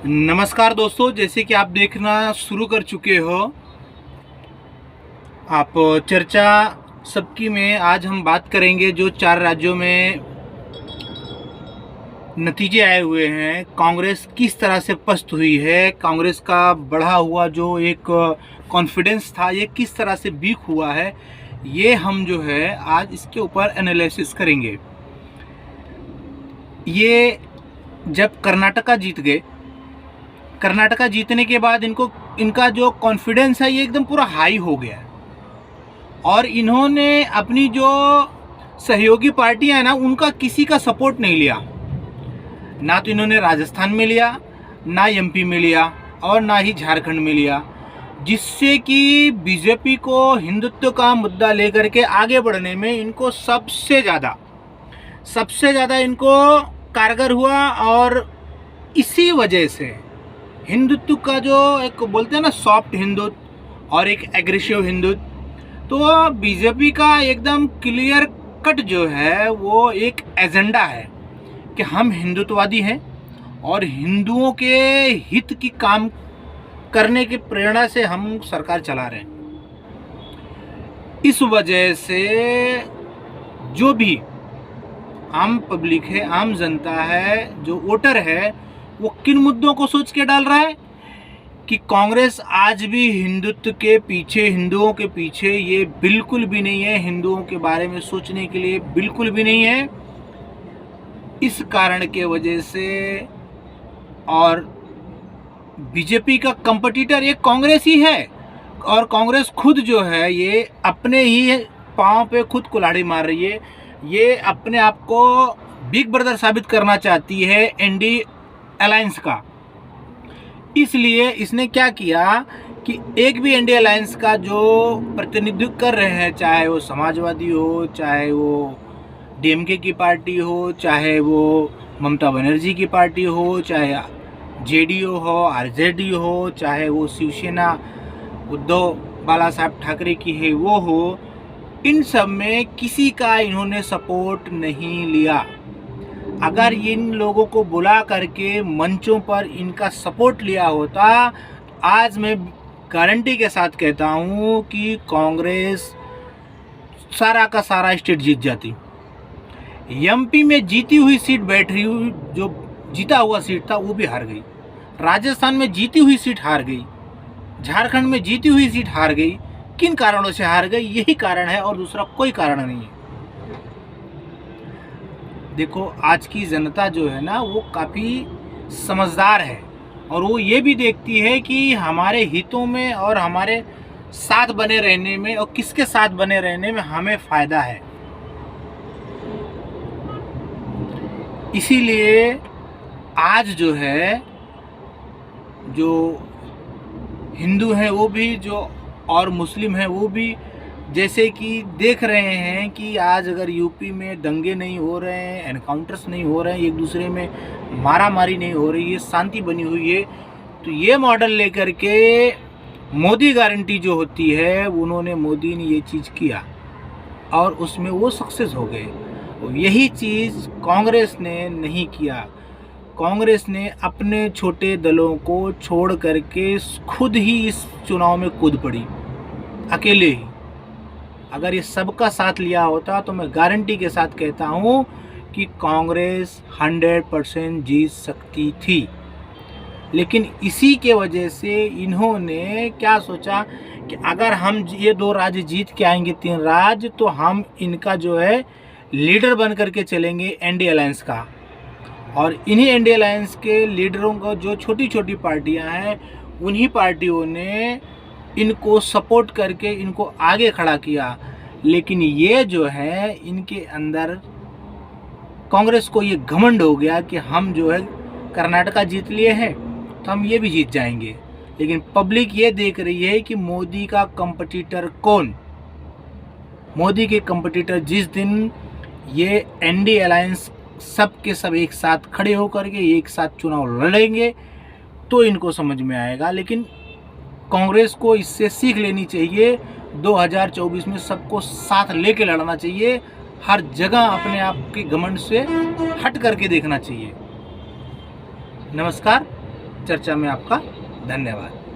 नमस्कार दोस्तों, जैसे कि आप देखना शुरू कर चुके हो आप चर्चा सबकी में आज हम बात करेंगे जो 4 राज्यों में नतीजे आए हुए हैं। कांग्रेस किस तरह से पस्त हुई है, कांग्रेस का बढ़ा हुआ जो एक कॉन्फिडेंस था ये किस तरह से वीक हुआ है, ये हम जो है आज इसके ऊपर एनालिसिस करेंगे। ये जब कर्नाटका जीत गए, कर्नाटका जीतने के बाद इनका जो कॉन्फिडेंस है ये एकदम पूरा हाई हो गया है और इन्होंने अपनी जो सहयोगी पार्टियां हैं ना उनका किसी का सपोर्ट नहीं लिया। ना तो इन्होंने राजस्थान में लिया, ना एमपी में लिया और ना ही झारखंड में लिया, जिससे कि बीजेपी को हिंदुत्व का मुद्दा लेकर के आगे बढ़ने में इनको सबसे ज़्यादा इनको कारगर हुआ। और इसी वजह से हिंदुत्व का जो एक बोलते हैं ना सॉफ्ट हिंदुत्व और एक एग्रेसिव हिंदुत्व, तो बीजेपी का एकदम क्लियर कट जो है वो एक एजेंडा है कि हम हिंदुत्ववादी हैं और हिंदुओं के हित की काम करने की प्रेरणा से हम सरकार चला रहे हैं। इस वजह से जो भी आम पब्लिक है, आम जनता है, जो वोटर है, वो किन मुद्दों को सोच के डाल रहा है कि कांग्रेस आज भी हिंदुत्व के पीछे, हिंदुओं के पीछे ये बिल्कुल भी नहीं है, हिंदुओं के बारे में सोचने के लिए बिल्कुल भी नहीं है। इस कारण के वजह से और बीजेपी का कंपटीटर एक कांग्रेस ही है और कांग्रेस खुद जो है ये अपने ही पांव पे खुद कुल्हाड़ी मार रही है। ये अपने आप को बिग ब्रदर साबित करना चाहती है एनडीए अलायंस का। इसलिए इसने क्या किया कि एक भी एनडीए अलायंस का जो प्रतिनिधित्व कर रहे हैं, चाहे वो समाजवादी हो, चाहे वो डीएमके की पार्टी हो, चाहे वो ममता बनर्जी की पार्टी हो, चाहे जेडीयू हो, आरजेडी हो, चाहे वो शिवसेना उद्धव बाला साहब ठाकरे की है वो हो, इन सब में किसी का इन्होंने सपोर्ट नहीं लिया। अगर इन लोगों को बुला करके मंचों पर इनका सपोर्ट लिया होता, आज मैं गारंटी के साथ कहता हूँ कि कांग्रेस सारा का सारा स्टेट जीत जाती। एमपी में जीती हुई सीट बैठ रही हुई, जो जीता हुआ सीट था वो भी हार गई। राजस्थान में जीती हुई सीट हार गई, झारखंड में जीती हुई सीट हार गई। किन कारणों से हार गई, यही कारण है और दूसरा कोई कारण नहीं है। देखो, आज की जनता जो है ना वो काफ़ी समझदार है और वो ये भी देखती है कि हमारे हितों में और हमारे साथ बने रहने में और किसके साथ बने रहने में हमें फ़ायदा है। इसीलिए आज जो है जो हिंदू हैं वो भी, जो और मुस्लिम हैं वो भी, जैसे कि देख रहे हैं कि आज अगर यूपी में दंगे नहीं हो रहे हैं, एनकाउंटर्स नहीं हो रहे हैं, एक दूसरे में मारामारी नहीं हो रही है, शांति बनी हुई है, तो ये मॉडल लेकर के मोदी गारंटी जो होती है, उन्होंने मोदी ने ये चीज़ किया और उसमें वो सक्सेस हो गए। यही चीज़ कांग्रेस ने नहीं किया। कांग्रेस ने अपने छोटे दलों को छोड़ करके खुद ही इस चुनाव में कूद पड़ी, अकेले ही। अगर ये सबका साथ लिया होता तो मैं गारंटी के साथ कहता हूँ कि कांग्रेस 100% जीत सकती थी। लेकिन इसी के वजह से इन्होंने क्या सोचा कि अगर हम ये 2 राज्य जीत के आएंगे, 3 राज्य, तो हम इनका जो है लीडर बन करके चलेंगे एनडीए अलायंस का। और इन्हीं एनडीए अलायंस के लीडरों को जो छोटी छोटी पार्टियां हैं, उन्हीं पार्टियों ने इनको सपोर्ट करके इनको आगे खड़ा किया। लेकिन ये जो है इनके अंदर, कांग्रेस को ये घमंड हो गया कि हम जो है कर्नाटका जीत लिए हैं तो हम ये भी जीत जाएंगे। लेकिन पब्लिक ये देख रही है कि मोदी का कंपटीटर कौन। मोदी के कंपटीटर जिस दिन ये एनडीए अलायंस सब के सब एक साथ खड़े होकर के एक साथ चुनाव लड़ेंगे तो इनको समझ में आएगा। लेकिन कांग्रेस को इससे सीख लेनी चाहिए। 2024 में सबको साथ लेके लड़ना चाहिए, हर जगह अपने आप के घमंड से हट करके देखना चाहिए। नमस्कार। चर्चा में आपका धन्यवाद।